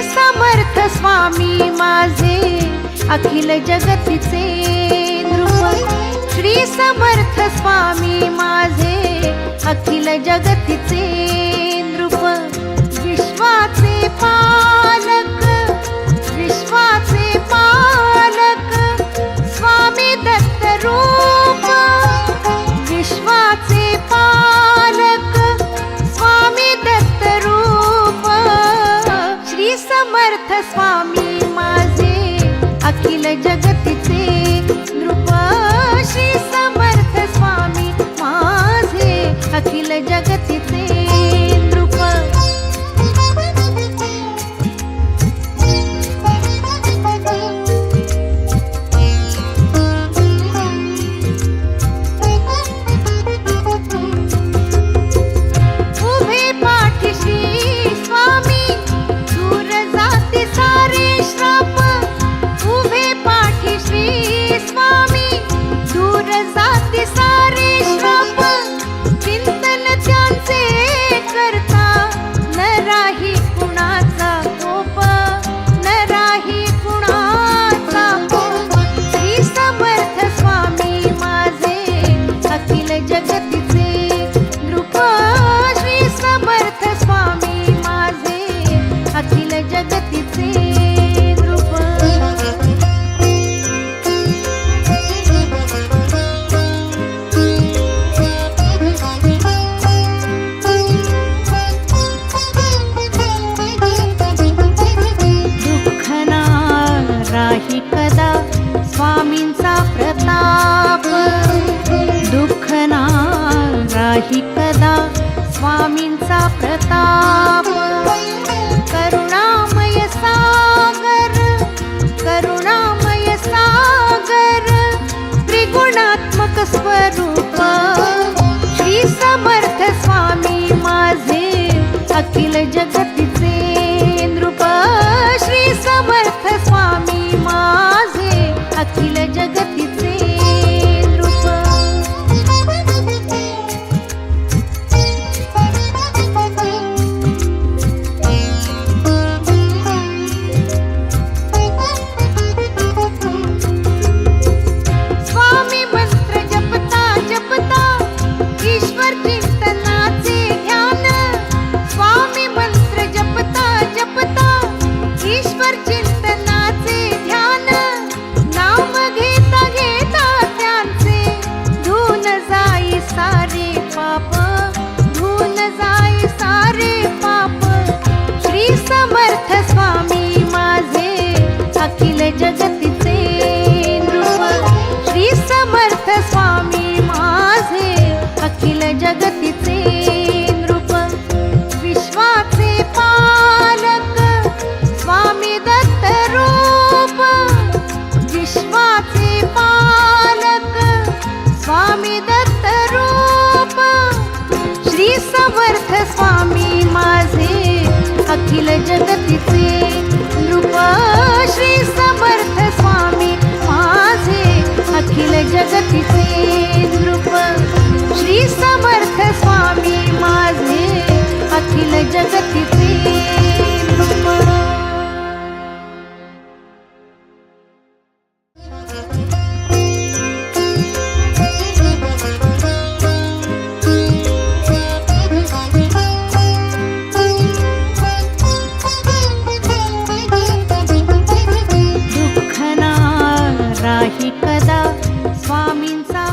समर्थ स्वामी माझे अखिल जगतीचे नृप। श्री समर्थ स्वामी माझे अखिल जगतीचे नृप। विश्वाचे पालक विश्वाचे पालक स्वामी दत्त रूप। विश्वाचे पालक स्वामी दत्त रूप। श्री समर्थ स्वामी माझे अखिल जगतीचे नृप। श्री समर्थ स्वामी माझे अखिल जगतीचे नृप। उभे पाठीशी स्वामी दूर जाते सारे श्राप। उभे पाठीशी स्वामी दूर जाते सारे श्राप। चिंतन त्यांचे करता न राही कुणाचा कोप, न राही कुणाचा कोप। श्री समर्थ स्वामी माझे अखिल जगतीचे नृप। श्री समर्थ स्वामी माझे अखिल जगतीचे नृप। दुःख ना राही कदा स्वामींचा प्रताप। दुःख ना राही कदा स्वामींचा प्रताप। करुणामय सागर करुणामय सागर त्रिगुणात्मक स्वरूप। श्री समर्थ स्वामी माझे अखिल जगतीचे नृप। श्री समर्थ स्वामी माझे अखिल जगतीचे नृप। स्वामी मंत्र जपता जपता ईश्वर चिंतनाचे ध्यान। स्वामी मंत्र जपता जपता ईश्वर चिंतनाचे ध्यान। नाम घेता घेता त्यांचे धुऊन जाई सारे पाप, धुऊन जाई सारे पाप। श्री समर्थ स्वामी माझे अखिल जगतीचे नृप। श्री समर्थ स्वामी माझे अखिल जगतीचे नृप। विश्वाचे पालक स्वामी दत्त रूप। विश्वाचे पालक स्वामी दत्त रूप। श्री समर्थ स्वामी माझे अखिल जगतीचे नृप। श्री समर्थ स्वामी माझे अखिल जगतीचे नृप। श्री समर्थ स्वामी माझे अखिल जगतीचे नृप। दुःख ना राही कदा स्वामींचा